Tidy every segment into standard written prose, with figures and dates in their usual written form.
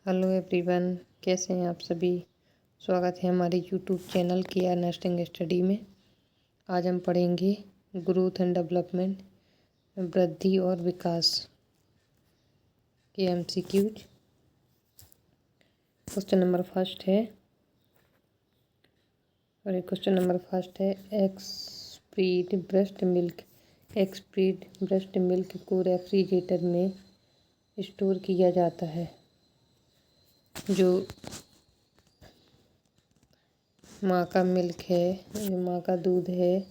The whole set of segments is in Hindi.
हेलो एवरीवन, कैसे हैं आप सभी। स्वागत है हमारे YouTube channel KR nursing study में। आज हम पढ़ेंगे ग्रोथ एंड डेवलपमेंट, वृद्धि और विकास के एमसीक्यूज। क्वेश्चन नंबर फर्स्ट है एक्सप्रीड ब्रेस्ट मिल्क को रेफ्रिजरेटर में स्टोर किया जाता है। जो माँ का मिल्क है, जो माँ का दूध है,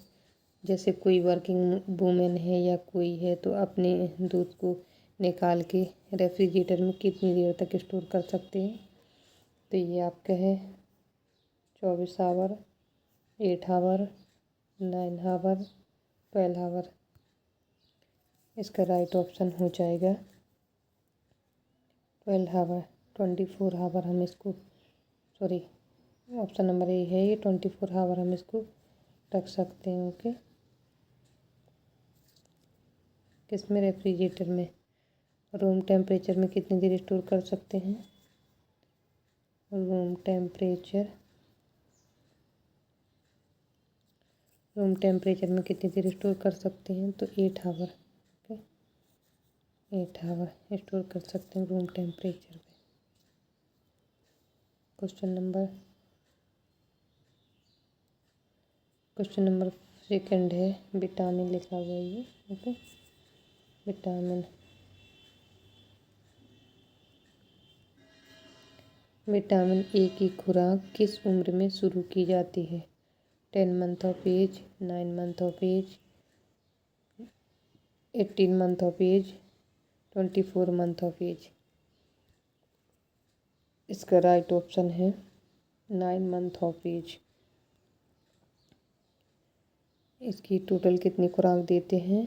जैसे कोई वर्किंग वूमेन है या कोई है तो अपने दूध को निकाल के रेफ्रिजरेटर में कितनी देर तक स्टोर कर सकते हैं। तो ये आपका है 24 आवर, 8 आवर, 9 आवर, 12 आवर। इसका राइट ऑप्शन हो जाएगा 12 आवर, 24 आवर। हम इसको ऑप्शन नंबर ए है, ये 24 आवर हम इसको रख सकते हैं। ओके, किस में? रेफ्रिजरेटर में। रूम टेम्परेचर में कितनी देर स्टोर कर सकते हैं? रूम टेम्परेचर में कितनी देर स्टोर कर सकते हैं? तो 8 आवर। ओके, 8 आवर स्टोर कर सकते हैं रूम टेम्परेचर पे। क्वेश्चन नंबर सेकंड है, विटामिन लिखा हुआ है ये। ओके, विटामिन ए की खुराक किस उम्र में शुरू की जाती है? 10 month of age, 9 month of age, 18 month of age, 24 month of age. इसका राइट ऑप्शन है 9 मंथ ऑफ एज। इसकी टोटल कितनी खुराक देते हैं?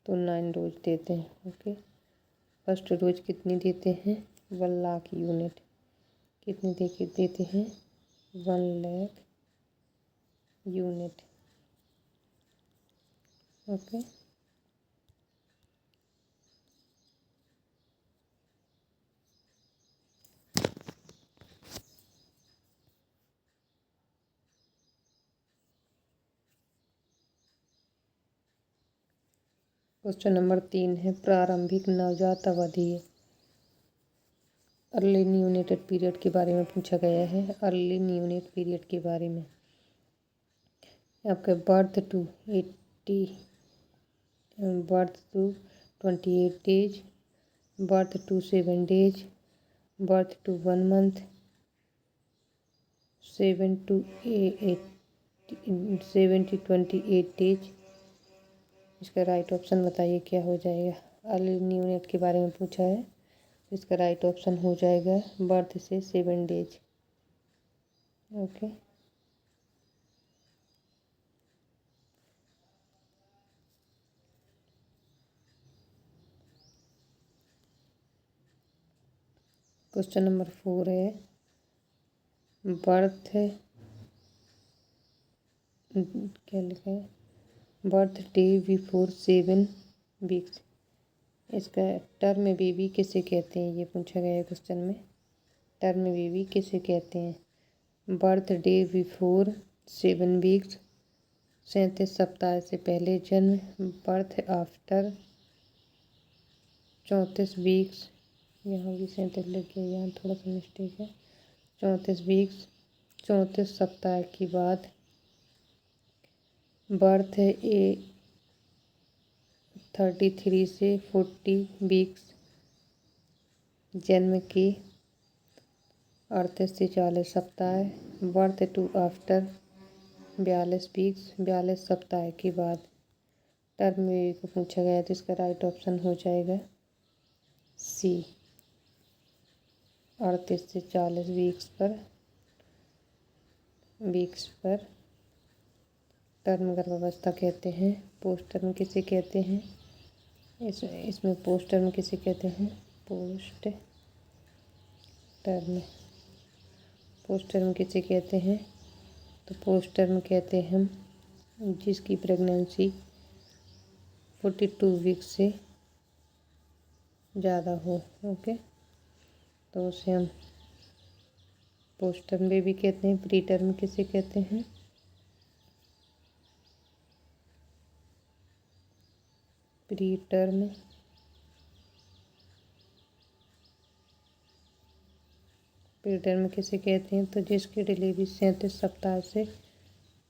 तो 9 डोज देते हैं। ओके, फर्स्ट डोज कितनी देते हैं? 1 लाख यूनिट। कितनी देते हैं? 1 lakh unit. Okay, question number 3 है, प्रारंभिक नवजात अवधि अर्ली न्यूनेटेड पीरियड के बारे में पूछा गया है। अर्ली न्यूनेट पीरियड के बारे में आपके birth to 28 days, birth to 7 days, birth to 1 month, 7 to 28 days. इसका राइट ऑप्शन बताइए क्या हो जाएगा। अर्ली न्यूनेट के बारे में पूछा है, इसका राइट ऑप्शन हो जाएगा बर्थ से 7 डेज। ओके, क्वेश्चन नंबर 4 है, बर्थ क्या लिखा है? Birth day before 7 weeks. इसका टर्म बेबी किसे कहते हैं? ये पूछा गया है क्वेश्चन में। टर्म बेबी किसे कहते हैं? बर्थ डे बिफोर 7 वीक्स, 37 सप्ताह से पहले जन्म, बर्थ आफ्टर 34 वीक्स। यहाँ भी 37 लिख गया, यहाँ थोड़ा सा मिस्टेक है। 34 वीक्स, 34 सप्ताह के बाद, बर्थ ए 33 से 40 वीक्स, जन्म की 38 से 40 सप्ताह, बर्थ टू आफ्टर 42 वीक्स, 42 सप्ताह के बाद। टर्म बेबी को पूछा गया तो इसका राइट ऑप्शन हो जाएगा सी, 38 से 40 वीक्स पर टर्म गर्भावस्था कहते हैं। पोस्ट टर्म किसे कहते हैं? इसमें पोस्ट टर्म किसे कहते हैं? पोस्ट टर्म किसे कहते हैं? तो पोस्ट टर्म कहते हैं हम जिसकी प्रेगनेंसी 42 वीक्स से ज़्यादा हो। ओके, तो उसे हम पोस्टर्म बेबी कहते हैं। प्री टर्म किसे कहते हैं? प्री टर्म किसे कहते हैं? तो जिसकी डिलीवरी 37 सप्ताह से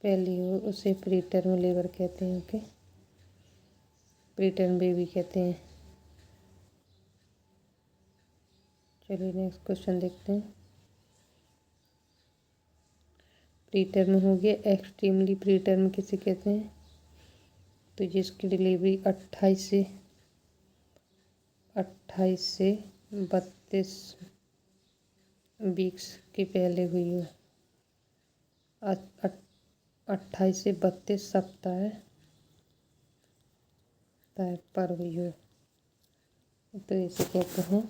पहले हो उसे प्री टर्म लेबर कहते हैं। ओके, प्री टर्म बेबी कहते हैं। चलिए नेक्स्ट क्वेश्चन देखते हैं। प्री टर्म हो गया। एक्सट्रीमली प्री टर्म किसे कहते हैं? तो जिसकी डिलीवरी 28 से 32 वीक्स के पहले हुई हो। 28 से 32 सप्ताह पर हुई हो तो इसे कहते हैं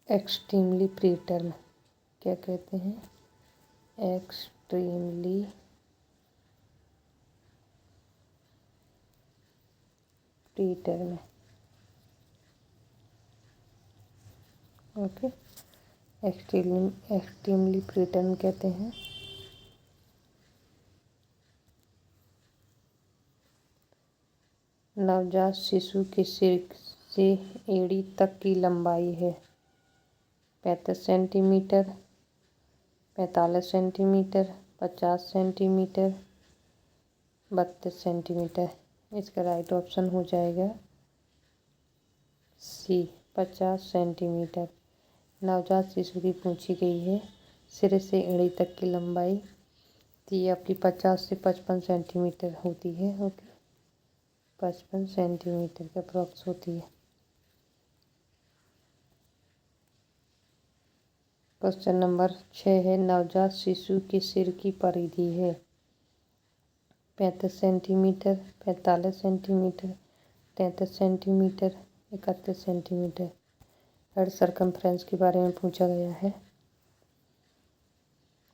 एक्सट्रीमली प्री टर्म। क्या कहते हैं? Extremely pre term. Okay, extremely pre term कहते हैं। नवजात शिशु के सिर से एड़ी तक की लंबाई है 35 सेंटीमीटर, 45 सेंटीमीटर, 50 सेंटीमीटर, 32 सेंटीमीटर। इसका राइट ऑप्शन हो जाएगा सी, 50 सेंटीमीटर। नवजात शिशु की पूछी गई है सिर से एड़ी तक की लंबाई, तो ये आपकी 50 से 55 सेंटीमीटर होती है। ओके, 55 सेंटीमीटर का अप्रॉक्स होती है। क्वेश्चन नंबर 6 है। नवजात शिशु के सिर की परिधि है 35 centimetre, 45 centimetre, 33 centimetre, 31 centimetre. Head circumference के बारे में पूछा गया है।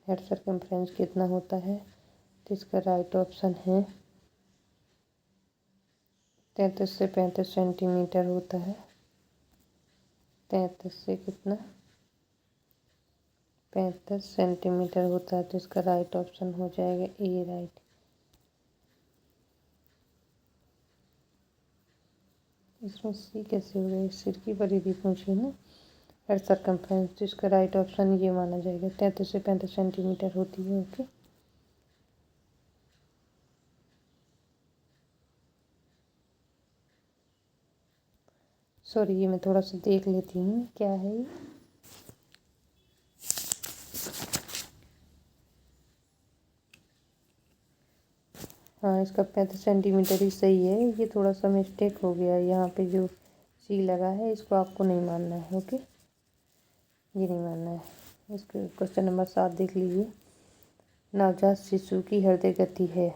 हेड सरकमफ्रेंस कितना होता है? तो इसका राइट ऑप्शन है 33 से 35 सेंटीमीटर होता है। 33 से कितना? 35 सेंटीमीटर होता है। तो इसका राइट ऑप्शन हो जाएगा ए, राइट। इसमें सी कैसे हो गई? सिर की परिधि पूछी ना, हेड सरकमफ्रेंस। तो इसका राइट ऑप्शन ये माना जाएगा 33 से 35 सेंटीमीटर होती है। ओके, सॉरी, ये मैं थोड़ा सा देख लेती हूँ क्या है ये। हाँ, इसका 35 सेंटीमीटर ही सही है। ये थोड़ा सा मिस्टेक हो गया है, यहाँ पे जो सी लगा है इसको आपको नहीं मानना है। ओके, ये नहीं मानना है। इसके क्वेश्चन नंबर 7 देख लीजिए। नवजात शिशु की हृदय गति है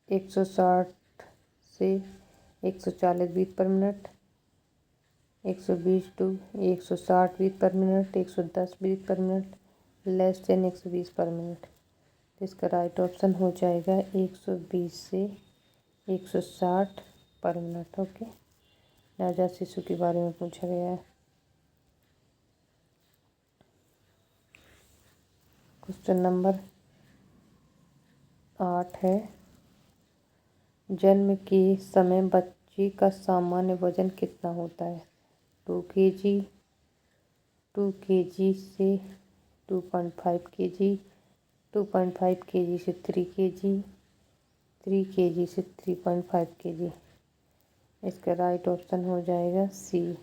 160 से 140 beat per minute, 120 to 160 beat per minute, 110 beat per minute, less than 120 per minute. इसका राइट ऑप्शन हो जाएगा 120 से 160 पर मिनट। ओके, नवजात शिशु के बारे में पूछा गया है। क्वेश्चन नंबर 8 है। जन्म के समय बच्चे का सामान्य वजन कितना होता है? 2 kg, 2 kg से 2.5 kg, 2.5 kg से 3 kg, 3 kg से 3.5 kg। इसका राइट ऑप्शन हो जाएगा सी।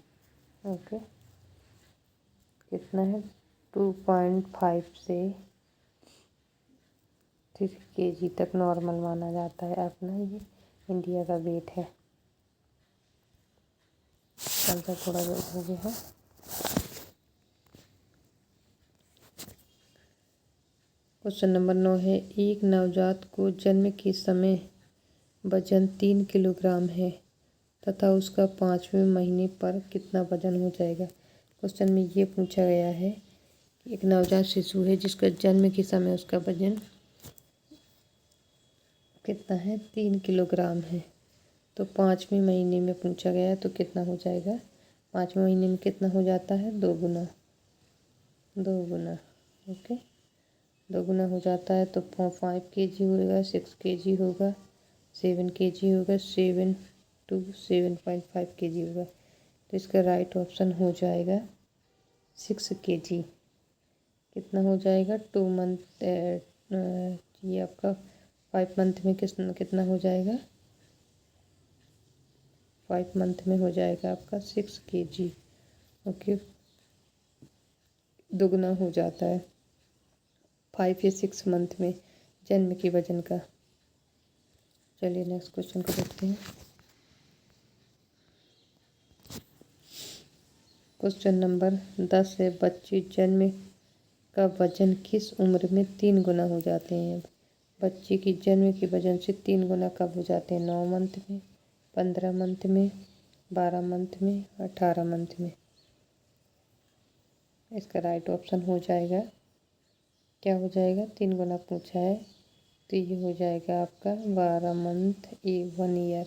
ओके, कितना है? 2.5 से 3 kg तक नॉर्मल माना जाता है अपना। ये इंडिया का वेट है। आंसर थोड़ा गलत हो गया है। क्वेश्चन नंबर 9 है। एक नवजात को जन्म के समय वजन 3 किलोग्राम है तथा उसका 5वें महीने पर कितना वजन हो जाएगा? क्वेश्चन में ये पूछा गया है कि एक नवजात शिशु है जिसका जन्म के समय उसका वजन कितना है? 3 किलोग्राम है। तो 5वें महीने में पूछा गया है तो कितना हो जाएगा? 5वें महीने में कितना हो जाता है? 2 गुना। 2 गुना, ओके, 2 गुना हो जाता है तो 5 kg होगा, 6 kg होगा, 7 kg होगा, 7 to 7.5 kg होगा। तो इसका राइट ऑप्शन हो जाएगा 6 kg। कितना हो जाएगा? 2 मंथ, ये आपका 5 मंथ में कितना हो जाएगा? 5 मंथ में हो जाएगा आपका 6 kg, ओके, दुगना हो जाता है 5 या 6 मंथ में जन्म के वजन का। चलिए नेक्स्ट क्वेश्चन को देखते हैं। क्वेश्चन नंबर 10 है, बच्चे जन्म का वजन किस उम्र में 3 गुना हो जाते हैं? बच्चे की जन्म के वजन से 3 गुना कब हो जाते हैं? 9 मंथ में, 15 मंथ में, 12 मंथ में, 18 मंथ में। इसका राइट ऑप्शन हो जाएगा, क्या हो जाएगा? 3 गुना पूछा है तो ये हो जाएगा आपका 12 मंथ 1 ईयर।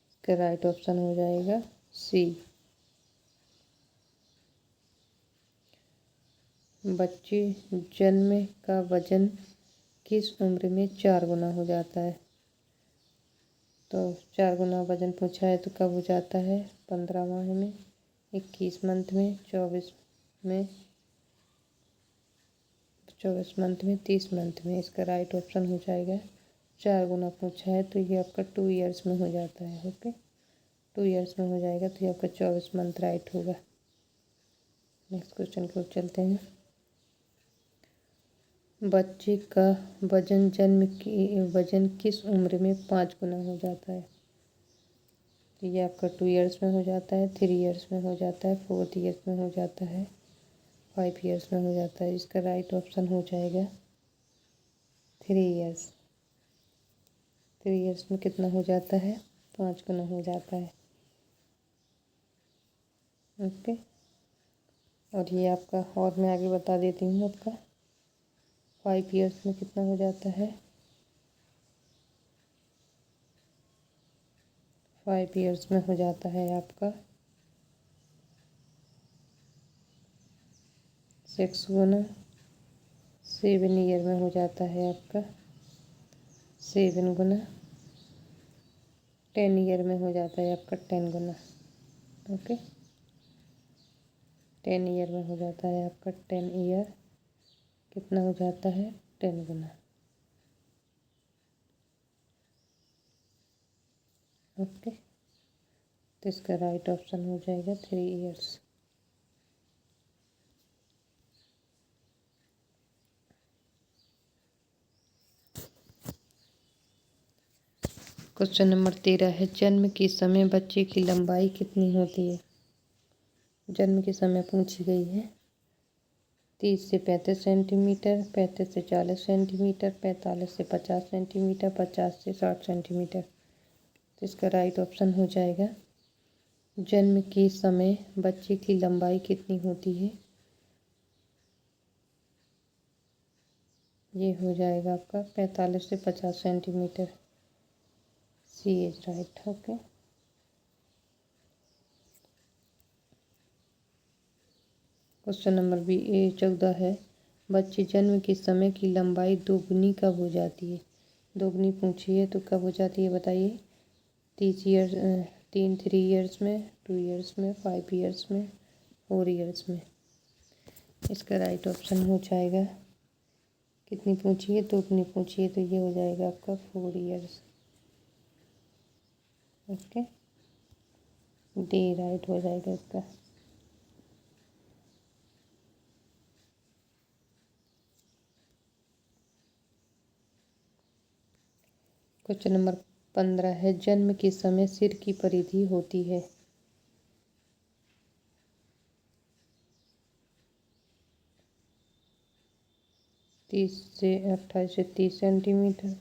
इसका राइट ऑप्शन हो जाएगा सी। बच्चे जन्म का वजन किस उम्र में 4 गुना हो जाता है? तो 4 गुना वजन पूछा है तो कब हो जाता है? 15 माह में, 21 मंथ में, 24 में, 24 मंथ में, 30 मंथ में। इसका राइट ऑप्शन हो जाएगा, 4 गुना पूछा है तो ये आपका 2 ईयर्स में हो जाता है, ओके, 2 ईयर्स में हो जाएगा तो ये आपका 24 मंथ राइट होगा। नेक्स्ट क्वेश्चन को चलते हैं। बच्चे का वजन जन्म की वजन किस उम्र में 5 गुना हो जाता है? तो ये आपका 2 ईयर्स में हो जाता है, 3 ईयर्स में हो जाता है, 4 ईयर्स में हो जाता है, 5 ईयर्स में हो जाता है। इसका राइट ऑप्शन हो जाएगा 3 ईयर्स। 3 ईयर्स में कितना हो जाता है? 5 गुना हो जाता है, ओके। और ये आपका, और मैं आगे बता देती हूँ, आपका 5 ईयर्स में कितना हो जाता है? 5 ईयर्स में हो जाता है आपका 6 गुना। 7 ईयर में हो जाता है आपका 7 गुना। 10 ईयर में हो जाता है आपका 10 गुना, ओके। 10 ईयर में हो जाता है आपका 10 ईयर, कितना हो जाता है? 10 गुना, ओके। तो इसका राइट ऑप्शन हो जाएगा 3 ईयर्स। क्वेश्चन नंबर 13 है, जन्म के समय बच्चे की लंबाई कितनी होती है? जन्म के समय पूछी गई है। 30 से 35 सेंटीमीटर, 35 से 40 सेंटीमीटर, 45 से 50 सेंटीमीटर, 50 से 60 सेंटीमीटर। तो इसका राइट ऑप्शन हो जाएगा, जन्म के समय बच्चे की लंबाई कितनी होती है? ये हो जाएगा आपका 45 से 50 centimetre. C is right, okay. Question number 14 है, बच्चे जन्म के समय की लंबाई दोगुनी कब हो जाती है? दोगुनी पूछी है तो कब हो जाती है बताइए? 3 ईयर्स में, 2 ईयर्स में, 5 ईयर्स में, 4 ईयर्स में। इसका राइट ऑप्शन हो जाएगा, कितनी पूछी है? दोगुनी पूछी है तो ये हो जाएगा आपका 4 ईयर्स, ओके। डी राइट हो जाएगा इसका। क्वेश्चन नंबर 15 है, जन्म के समय सिर की परिधि होती है? तीस से 28 से 30 सेंटीमीटर,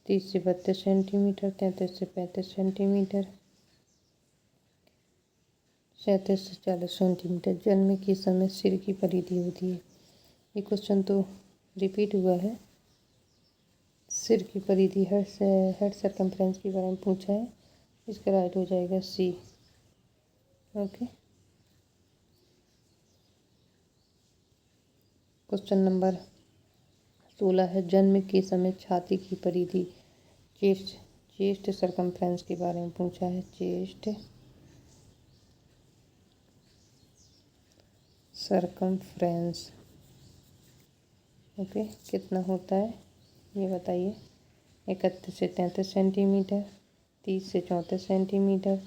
30 से 32 सेंटीमीटर, 33 से 35 सेंटीमीटर, 37 से 40 सेंटीमीटर। जन्म के समय सिर की परिधि होती है। ये क्वेश्चन तो रिपीट हुआ है। सिर की परिधि हेड सर्कम्फ्रेंस के बारे में पूछा है इसका राइट हो जाएगा सी। ओके, क्वेश्चन नंबर 16 है, जन्म के समय छाती की परिधि चेस्ट चेस्ट सरकमफ्रेंस के बारे में पूछा है। चेस्ट सरकमफ्रेंस ओके कितना होता है ये बताइए। 31 से 33 सेंटीमीटर, 30 से 34 सेंटीमीटर,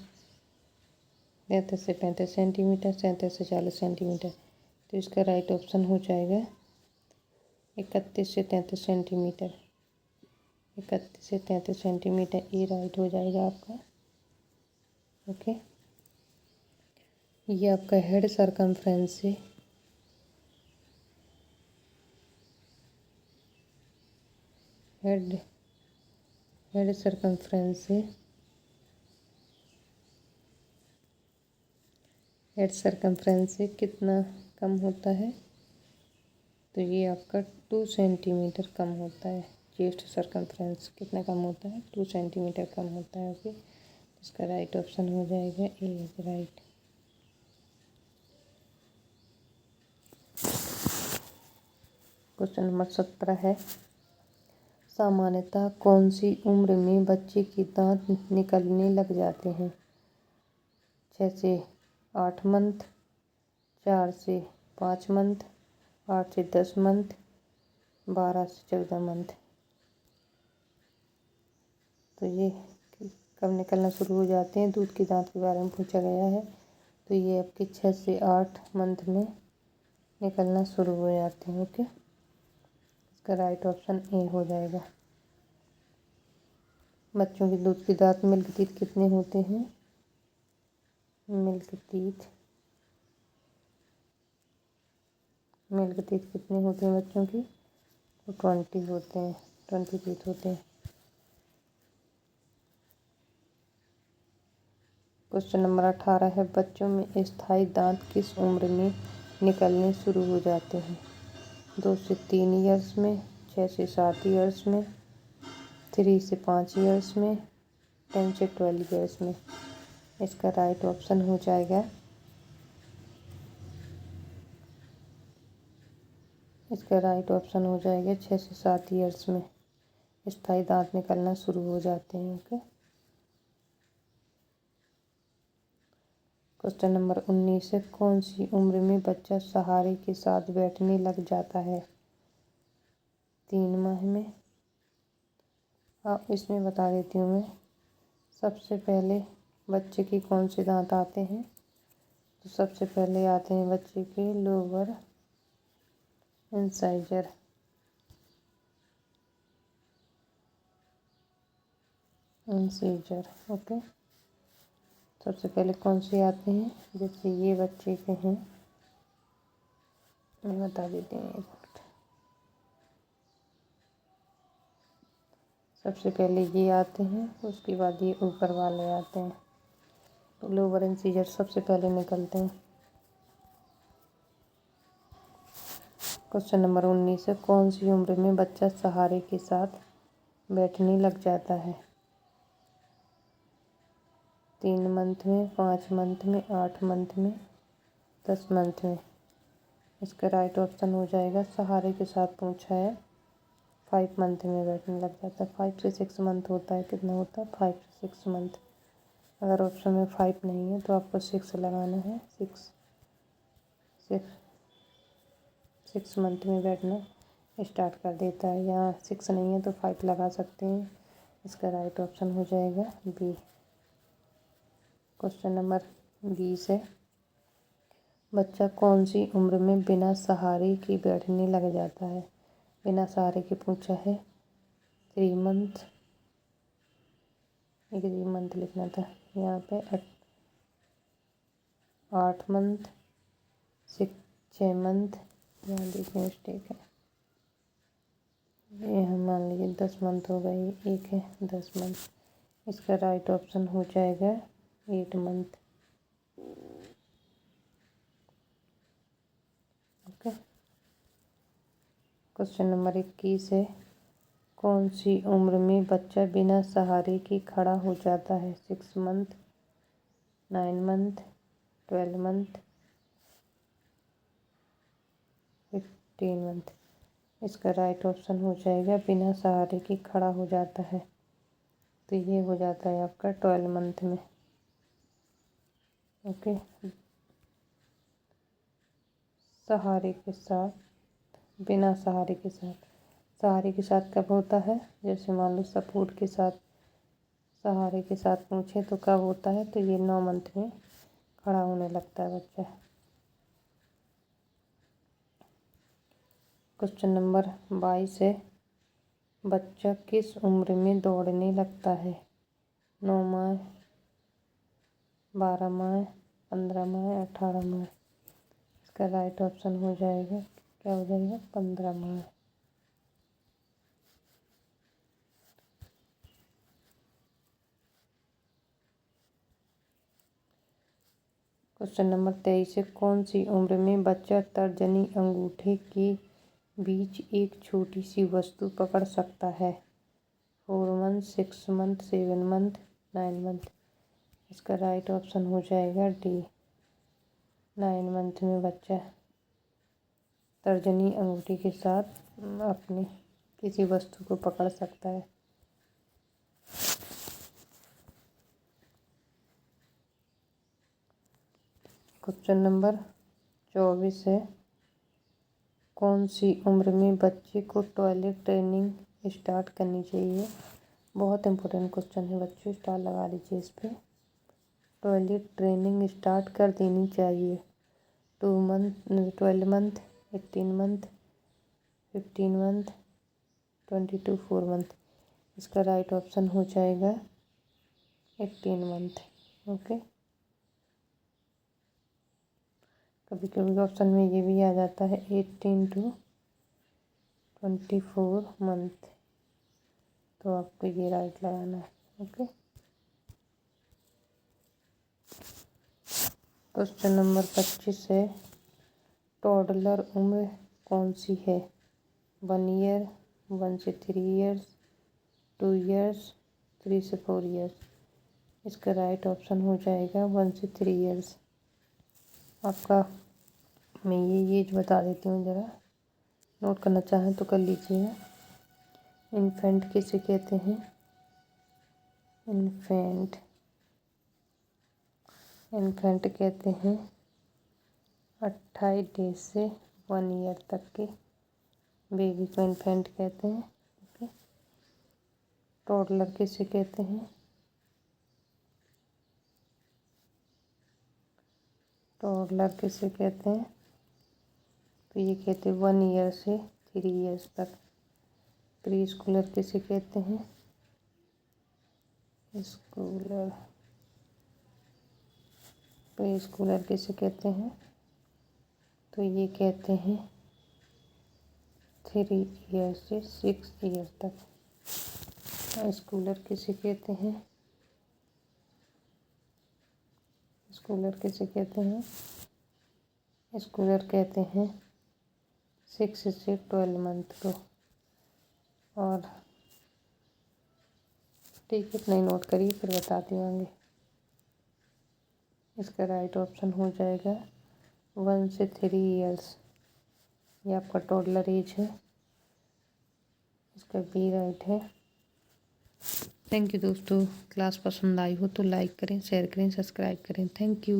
33 से 35 सेंटीमीटर, 37 से 40 सेंटीमीटर। तो इसका राइट ऑप्शन हो जाएगा 31 से 33 सेंटीमीटर। 31 से 33 सेंटीमीटर ये राइट हो जाएगा आपका। ओके, ये आपका हेड सरकमफ्रेंस से हेड सरकमफ्रेंस से कितना कम होता है? तो ये आपका 2 सेंटीमीटर कम होता है। चेस्ट सरकमफ्रेंस कितना कम होता है? 2 सेंटीमीटर कम होता है। ओके, इसका राइट ऑप्शन हो जाएगा ए राइट। क्वेश्चन नंबर 17 है, सामान्यतः कौन सी उम्र में बच्चे के दांत निकलने लग जाते हैं? 6 से 8 मंथ, 4 से 5 मंथ, 8 से 10 मंथ, 12 से 14 मंथ। तो ये कब निकलना शुरू हो जाते हैं? दूध के दांत के बारे में पूछा गया है। तो ये आपके 6 से 8 मंथ में निकलना शुरू हो जाते हैं। ओके, इसका राइट ऑप्शन ए हो जाएगा। बच्चों के दूध के दांत मिल्क टीथ कितने होते हैं? मिल्क टीथ कितने होते हैं बच्चों की? तो 20 होते हैं, 20 टीथ होते हैं। क्वेश्चन नंबर 18 है, बच्चों में स्थायी दांत किस उम्र में निकलने शुरू हो जाते हैं? 2 से 3 ईयर्स में, 6 से 7 ईयर्स में, 3 से 5 ईयर्स में, 10 से 12 ईयर्स में। इसका राइट ऑप्शन हो जाएगा 6 से 7 ईयर्स में स्थायी दांत निकलना शुरू हो जाते हैं। ओके, क्वेश्चन नंबर 19 है, कौन सी उम्र में बच्चा सहारे के साथ बैठने लग जाता है? 3 माह में। इसमें बता देती हूँ मैं। सबसे पहले बच्चे के कौन से दांत आते हैं? तो सबसे पहले आते हैं बच्चे के लोअर इंसाइजर। ओके, सबसे पहले कौन से आते हैं? जैसे ये बच्चे के हैं, मैं बता देती हूँ एक मिनट। सबसे पहले ये आते हैं, उसके बाद ये ऊपर वाले आते हैं। तो लोअर इंसाइजर सबसे पहले निकलते हैं। क्वेश्चन नंबर 19 है, कौन सी उम्र में बच्चा सहारे के साथ बैठने लग जाता है? 3 मंथ में, 5 मंथ में, 8 मंथ में, 10 मंथ में। इसका राइट ऑप्शन हो जाएगा, सहारे के साथ पूछा है, 5 मंथ में बैठने लग जाता है। 5 से 6 मंथ होता है। कितना होता है? 5 से 6 मंथ। अगर ऑप्शन में 5 नहीं है तो आपको 6 लगाना है। 6 मंथ में बैठना स्टार्ट कर देता है। यहाँ 6 नहीं है तो 5 लगा सकते हैं। इसका राइट ऑप्शन हो जाएगा बी। क्वेश्चन नंबर 20 है, बच्चा कौन सी उम्र में बिना सहारे के बैठने लग जाता है? बिना सहारे के पूछा है। 3 मंथ, 3 मंथ लिखना था यहाँ पे। 8 मंथ, 6 मंथ, यहाँ देखिए मिस्टेक है। ये हम मान लीजिए 10 मंथ हो गई, एक है 10 मंथ। इसका राइट ऑप्शन हो जाएगा 8 मंथ। ओके, क्वेश्चन नंबर 21 है, कौन सी उम्र में बच्चा बिना सहारे के खड़ा हो जाता है? 6 मंथ, 9 मंथ, 12 मंथ, 15 मंथ। इसका राइट ऑप्शन हो जाएगा बिना सहारे के खड़ा हो जाता है, तो ये हो जाता है आपका 12 मंथ में। ओके, सहारे के साथ, बिना सहारे के साथ। सहारे के साथ कब होता है? जैसे मान लो सपोर्ट के साथ, सहारे के साथ पूछे तो कब होता है? तो ये 9 मंथ में खड़ा होने लगता है बच्चा। क्वेश्चन नंबर 22 है, बच्चा किस उम्र में दौड़ने लगता है? 9 माह, 12 माह, 15 माह, 18 माह। इसका राइट ऑप्शन हो जाएगा, क्या हो जाएगा? 15 माह। क्वेश्चन नंबर 23 है, कौन सी उम्र में बच्चा तर्जनी अंगूठे के बीच एक छोटी सी वस्तु पकड़ सकता है? 4 मंथ, 6 मंथ, 7 मंथ, 9 मंथ। इसका राइट ऑप्शन हो जाएगा डी, 9 मंथ में बच्चा तर्जनी अंगूठी के साथ अपनी किसी वस्तु को पकड़ सकता है। क्वेश्चन नंबर 24 है, कौन सी उम्र में बच्चे को टॉयलेट ट्रेनिंग स्टार्ट करनी चाहिए? बहुत इम्पोर्टेंट क्वेश्चन है बच्चों, स्टार लगा लीजिए इस पर। टॉयलेट ट्रेनिंग स्टार्ट कर देनी चाहिए 2 month, 12 month, 18 month, 15 month, 22, 4 month. इसका राइट ऑप्शन हो जाएगा 18 मंथ। ओके, कभी कभी ऑप्शन में ये भी आ जाता है 18 to 24 मंथ, तो आपको ये राइट लगाना है। ओके, क्वेश्चन नंबर 25 है, टॉडलर उम्र कौन सी है? 1 ईयर, 1 से 3 ईयर्स, 2 ईयर्स, 3 से 4 ईयर्स। इसका राइट ऑप्शन हो जाएगा 1 से 3 ईयर्स। आपका मैं ये एज बता देती हूँ, ज़रा नोट करना चाहें तो कर लीजिएगा। इन्फेंट किसे कहते हैं? इन्फेंट कहते हैं 28 डेज से 1 ईयर तक के बेबी को इन्फेंट कहते हैं। ओके, टॉडलर किसे कहते हैं? टॉडलर किसे कहते हैं? तो ये कहते हैं 1 ईयर से 3 ईयर्स तक। प्री स्कूलर किसे कहते हैं? स्कूलर, प्री स्कूलर किसे कहते हैं? तो ये कहते हैं 3 ईयर से 6 ईयर तक। स्कूलर किसे कहते हैं? स्कूलर किसे कहते हैं? स्कूलर कहते हैं 6 से 12 मंथ को। और ठीक, इतना ही नोट करिए, फिर बताती हूँ आगे। इसका राइट ऑप्शन हो जाएगा 1 से 3 ईयर्स। ये आपका टॉडलर एज है, इसका बी राइट है। थैंक यू दोस्तों, क्लास पसंद आई हो तो लाइक करें, शेयर करें, सब्सक्राइब करें। Thank you.